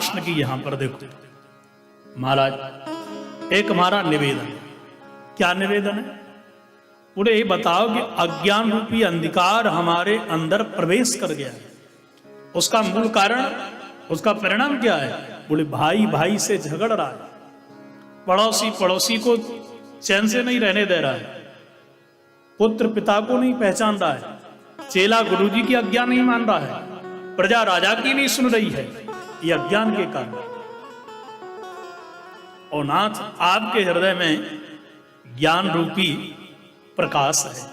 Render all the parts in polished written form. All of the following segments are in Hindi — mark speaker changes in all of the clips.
Speaker 1: कृष्ण की यहां पर देखो महाराज, एक हमारा निवेदन है। क्या निवेदन है? बोले ये बताओ कि अज्ञान रूपी अंधकार हमारे अंदर प्रवेश कर गया है, उसका मूल कारण, उसका परिणाम क्या है? बोले भाई भाई से झगड़ रहा है, पड़ोसी पड़ोसी को चैन से नहीं रहने दे रहा है, पुत्र पिता को नहीं पहचान रहा है, चेला गुरु जी की आज्ञा नहीं मान रहा है, प्रजा राजा की नहीं सुन रही है, ये अज्ञान के कारण। और नाथ आपके हृदय में ज्ञान रूपी प्रकाश है,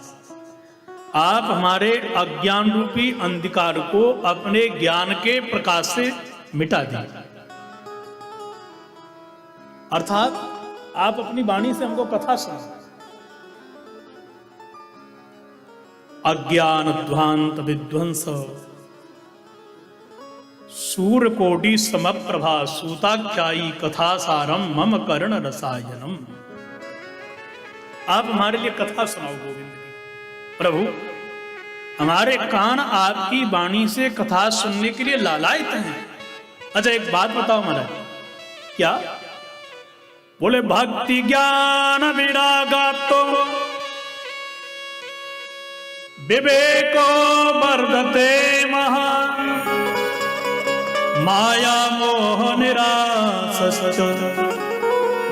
Speaker 1: आप हमारे अज्ञान रूपी अंधकार को अपने ज्ञान के प्रकाश से मिटा दीजिए। अर्थात आप अपनी वाणी से हमको कथा सुनाओ। अज्ञान ध्वांत विध्वंस सूर्य कोटि समप्रभा सूताख्यायी कथा सारम मम कर्ण रसायनम। आप हमारे लिए कथा सुनाओ गोविंद की। प्रभु हमारे कान आपकी वाणी से कथा सुनने के लिए लालायित हैं। अच्छा एक बात बताओ महाराज, क्या? बोले भक्ति ज्ञान विरागा तो विवेको वर्धते महान माया मोह निरासश्च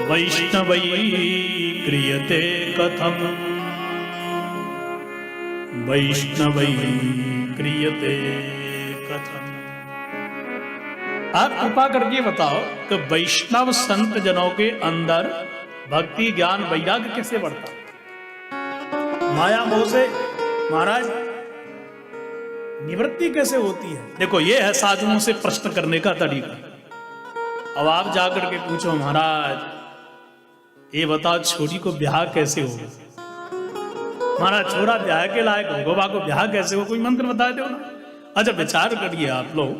Speaker 1: वैष्णवै क्रियते कथम वैष्णवै क्रियते कथम। आप कृपा करके बताओ कि वैष्णव संत जनों के अंदर भक्ति ज्ञान वैराग्य कैसे बढ़ता, माया मोह से महाराज निवृत्ति कैसे होती है? देखो ये है साधुओं से प्रश्न करने का तरीका। अब आप जाकर के पूछो महाराज ये बताओ छोरी को ब्याह कैसे होगा? महाराज छोरा ब्याह के लायक होगा, बा को ब्याह कैसे हो? कोई मंत्र बता दो ना। अच्छा विचार करिए आप लोग,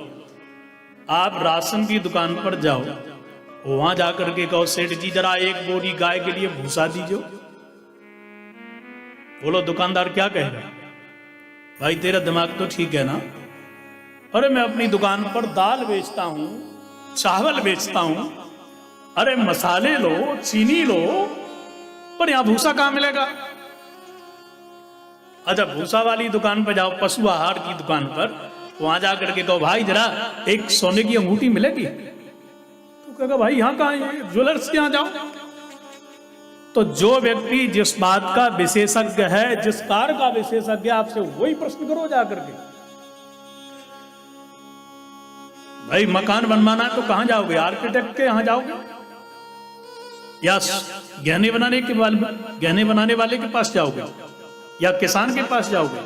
Speaker 1: आप राशन की दुकान पर जाओ, वहां जाकर के कहो सेठ जी जरा एक बोरी गाय के लिए भूसा दीजिए, बोलो दुकानदार क्या कहेगा? भाई तेरा दिमाग तो ठीक है ना? अरे मैं अपनी दुकान पर दाल बेचता हूं, चावल बेचता हूं, अरे मसाले लो चीनी लो, पर यहां भूसा कहां मिलेगा? अच्छा भूसा वाली दुकान पर जाओ, पशु आहार की दुकान पर, वहां जाकर के कहो भाई जरा एक सोने की अंगूठी मिलेगी? तो कहेगा भाई यहां कहां है, ज्वेलर्स के यहां जाओ। तो जो व्यक्ति जिस बात का विशेषज्ञ है, जिस कार्य का विशेषज्ञ, आपसे वही प्रश्न करो जाकर के। भाई मकान बनवाना है तो कहां जाओगे? आर्किटेक्ट के यहां जाओगे या गहने बनाने वाले के पास जाओगे या किसान के पास जाओगे?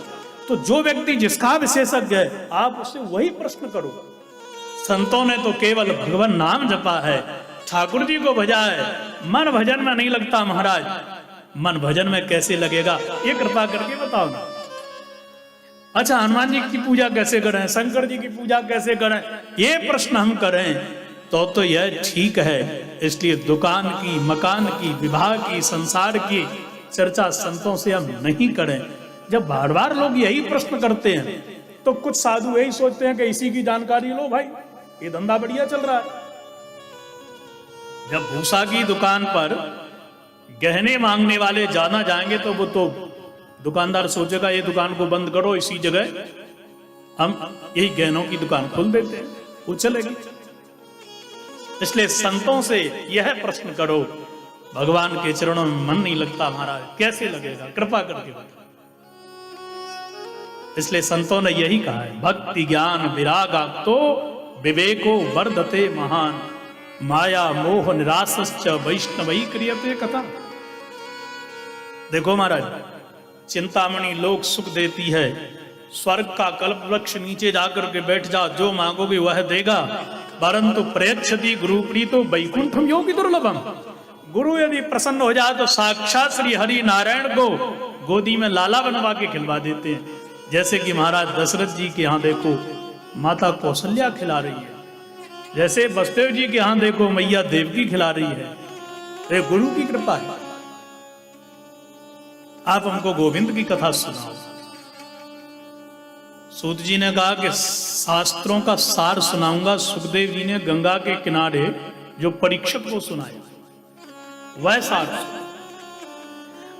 Speaker 1: तो जो व्यक्ति जिसका विशेषज्ञ है आप उससे वही प्रश्न करो। संतों ने तो केवल भगवान नाम जपा है, ठाकुर जी को भजा है, मन भजन में नहीं लगता महाराज। मन भजन में कैसे लगेगा ये कृपा करके बताओ ना। अच्छा हनुमान जी की पूजा कैसे करें, शंकर जी की पूजा कैसे करें, ये प्रश्न हम करें तो यह ठीक है। इसलिए दुकान की, मकान की, विवाह की, संसार की चर्चा संतों से हम नहीं करें। जब बार बार लोग यही प्रश्न करते हैं तो कुछ साधु यही सोचते हैं कि इसी की जानकारी लो भाई, ये धंधा बढ़िया चल रहा है। जब भूसा की दुकान पर गहने मांगने वाले जाना जाएंगे तो वो तो दुकानदार सोचेगा ये दुकान को बंद करो, इसी जगह हम यही गहनों की दुकान खोल देते हैं, वो चलेगी। इसलिए संतों से यह प्रश्न करो, भगवान के चरणों में मन नहीं लगता महाराज, कैसे लगेगा? कृपा करके बता। इसलिए संतों ने यही कहा है, भक्ति ज्ञान विरागा तो विवेको वर्धते महान माया मोह निरासश्च वैष्णवै क्रियते कथा। देखो महाराज चिंतामणि लोक सुख देती है, स्वर्ग का कल्प वृक्ष नीचे जाकर के बैठ जाओ, जो मांगोगे वह देगा, परंतु प्रयच्छति गुरु प्रीतो वैकुंठम योगी दुर्लभम। गुरु यदि प्रसन्न हो जाए तो साक्षात श्री हरि नारायण को गोदी में लाला बनवा के खिलवा देते हैं। जैसे कि महाराज दशरथ जी के यहाँ देखो माता कौशल्या खिला रही है, जैसे वसुदेव जी के यहाँ देखो मैया देवकी खिला रही है। ये गुरु की कृपा है। आप हमको गोविंद की कथा सुनाओ। सूत जी ने कहा कि शास्त्रों का सार सुनाऊंगा। सुखदेव जी ने गंगा के किनारे जो परीक्षित को सुनाया वह सार।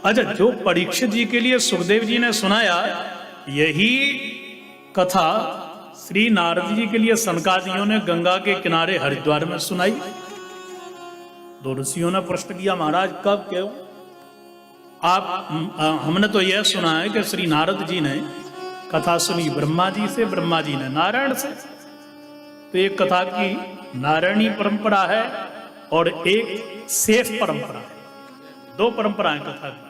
Speaker 1: अच्छा, जो परीक्षित जी के लिए सुखदेव जी ने सुनाया, यही कथा श्री नारद जी के लिए सनकादियों ने गंगा के किनारे हरिद्वार में सुनाई। दो ऋषियों ने प्रश्न किया, महाराज कब क्यों? हमने तो यह सुना है कि श्री नारद जी ने कथा सुनी ब्रह्मा जी से, ब्रह्मा जी ने नारायण से। तो एक कथा की नारायणी परंपरा है और एक शेष परंपरा है, दो परंपराएं कथा की।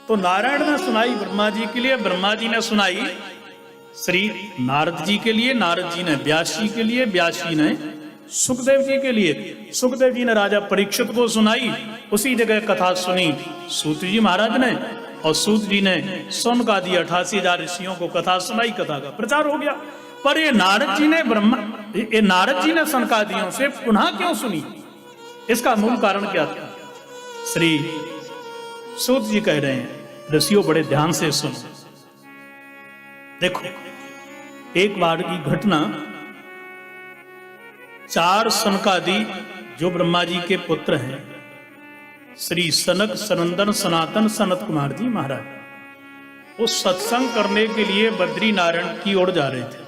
Speaker 1: तो नारायण ने सुनाई ब्रह्मा जी के लिए, ब्रह्मा जी ने सुनाई श्री नारद जी के लिए, नारद जी ने व्यास जी के लिए, व्यास जी ने सुखदेव जी के लिए, सुखदेव जी ने राजा परीक्षित को सुनाई। उसी जगह कथा सुनी सूत जी महाराज ने, और सूत जी ने सौनकादि 88,000 ऋषियों को कथा सुनाई। कथा का प्रचार हो गया। पर ये नारद जी ने सनकादियों से पुनः क्यों सुनी? इसका मूल कारण क्या था? श्री सूत जी कह रहे हैं, ऋषियों बड़े ध्यान से सुनो। देखो, एक बार की घटना, 4 सनकादि जो ब्रह्मा जी के पुत्र हैं, श्री सनक, सनंदन, सनातन, सनत कुमार जी महाराज, वो सत्संग करने के लिए बद्री नारायण की ओर जा रहे थे।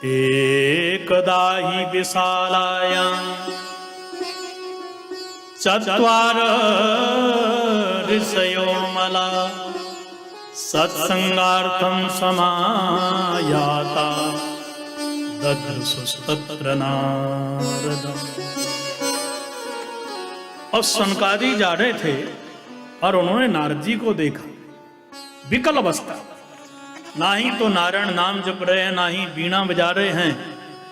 Speaker 1: एकदा ही विशालायां चत्वार ऋषयो मला सत्संगार्थं समायाता ददृशुस्तत्र नारदम्। और सनकादि जा रहे थे और उन्होंने नारद जी को देखा। विकल अवस्था, ना ही तो नारायण नाम जप रहे हैं, ना ही वीणा बजा रहे हैं।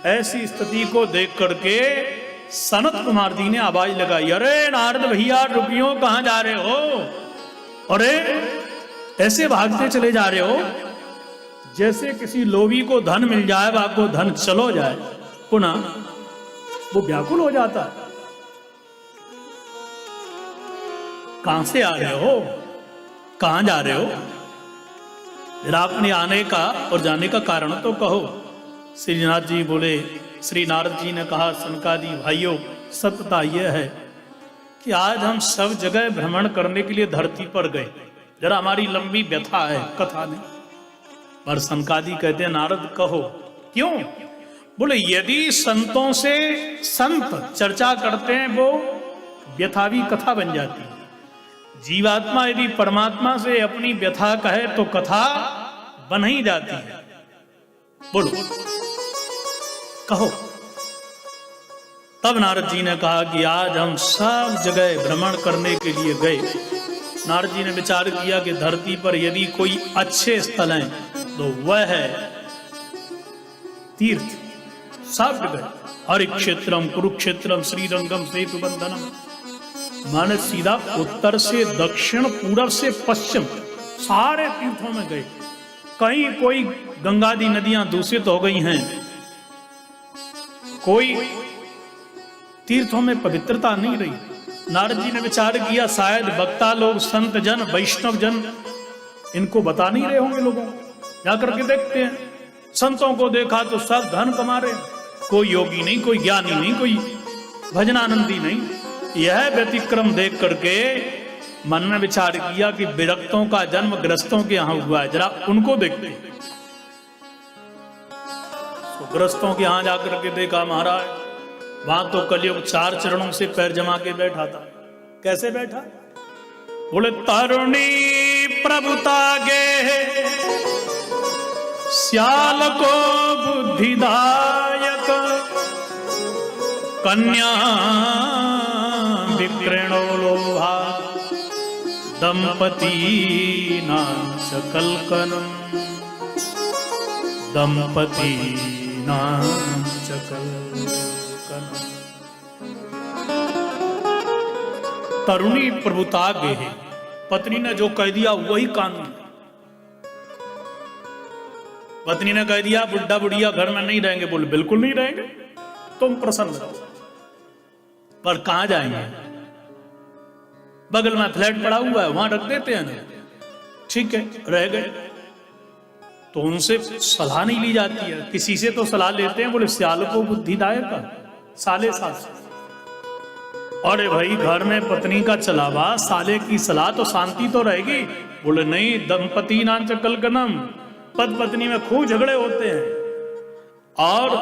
Speaker 1: ऐसी स्थिति को देख करके सनत कुमार जी ने आवाज लगाई, अरे नारद भैया रुकियो, कहां जा रहे हो? अरे ऐसे भागते चले जा रहे हो जैसे किसी लोभी को धन मिल जाए, आपको धन चलो जाए, पुनः वो व्याकुल हो जाता है। कहां से आ रहे हो? कहां जा रहे हो? जरा अपने आने का और जाने का कारण तो कहो। श्रीनाथ जी बोले, श्री नारद जी ने कहा, सनकादि भाइयों, सत्यता यह है कि आज हम सब जगह भ्रमण करने के लिए धरती पर गए। जरा हमारी लंबी व्यथा है, कथा नहीं। पर सनकादि कहते हैं, नारद कहो। क्यों? बोले, यदि संतों से संत चर्चा करते हैं वो व्यथावी कथा बन जाती है। जीवात्मा यदि परमात्मा से अपनी व्यथा कहे तो कथा बन ही जाती है। बोलो, कहो। तब नारद जी ने कहा कि आज हम सब जगह भ्रमण करने के लिए गए। नारद जी ने विचार किया कि धरती पर यदि कोई अच्छे स्थल हैं तो वह है तीर्थ। सब जगह, हरिक्षेत्रम, कुरुक्षेत्रम, श्रीरंगम, सेतुबंधनम, माने सीधा उत्तर से दक्षिण, पूरब से पश्चिम, सारे तीर्थों में गए। कहीं कोई गंगादी नदियां दूषित हो गई हैं, कोई तीर्थों में पवित्रता नहीं रही। नारद जी ने विचार किया, शायद वक्ता लोग, संत जन, वैष्णव जन इनको बता नहीं रहे होंगे लोगों को। जाकर के देखते हैं। संतों को देखा तो सब धन कमा रहे, कोई योगी नहीं, कोई ज्ञानी नहीं, कोई भजनानंदी नहीं। यह व्यतिक्रम देख करके मन में विचार किया कि विरक्तों का जन्म ग्रस्तों के यहां हुआ है, जरा उनको देखते हैं। तो ग्रस्तों के यहां जाकर के देखा, महाराज वहां तो कलयुग 4 चरणों से पैर जमा के बैठा था। कैसे बैठा? बोले, तरुणी प्रभुता गे श्याल को बुद्धिदायक, कन्या विक्रणो लोभा, दंपति नाच कलकनम, दंपति नाच कलकनम। तरुणी प्रभुता गे, पत्नी ने जो कह दिया वही कानून। पत्नी ने कह दिया बुढ़ा बुढ़िया घर में नहीं रहेंगे। बोले, बिल्कुल नहीं रहेंगे, तुम प्रसन्न रहो। पर कहां जाएंगे? बगल में फ्लैट पड़ा हुआ है, वहां रख देते हैं। ठीक है, रह गए। तो उनसे सलाह नहीं ली जाती है। किसी से तो सलाह लेते हैं, बोले सियाल को बुद्धिदायक साले सास। अरे भाई घर में पत्नी का चलावा, साले की सलाह तो शांति तो रहेगी। बोले नहीं, दंपति नाच कलकनम, पति पत्नी में खूब झगड़े होते हैं और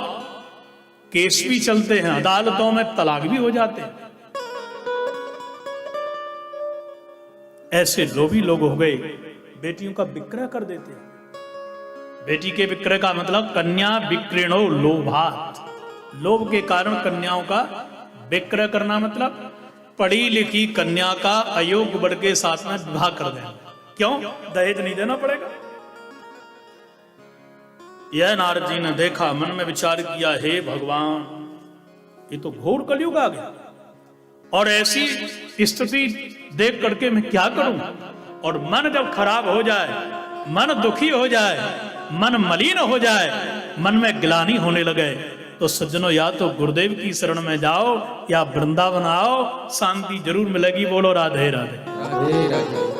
Speaker 1: केस भी चलते हैं, अदालतों में तलाक भी हो जाते हैं। ऐसे लोभी लोग हो गए, बेटियों का विक्रय कर देते हैं। बेटी के विक्रय का मतलब कन्या विक्रणो लोभात, लोभ के कारण कन्याओं का विक्रय करना, मतलब पढ़ी लिखी कन्या का अयोग्य वर के साथ में विवाह कर देना। क्यों? दहेज नहीं देना पड़ेगा। यह नारद जी ने देखा, मन में विचार किया, हे भगवान, ये तो घोर कलयुग आ गया और ऐसी स्थिति देख करके मैं क्या करूं। और मन जब खराब हो जाए, मन दुखी हो जाए, मन मलिन हो जाए, मन में ग्लानि होने लगे, तो सज्जनों या तो गुरुदेव की शरण में जाओ या वृंदावन आओ, शांति जरूर मिलेगी। बोलो राधे राधे।
Speaker 2: राधे राधे।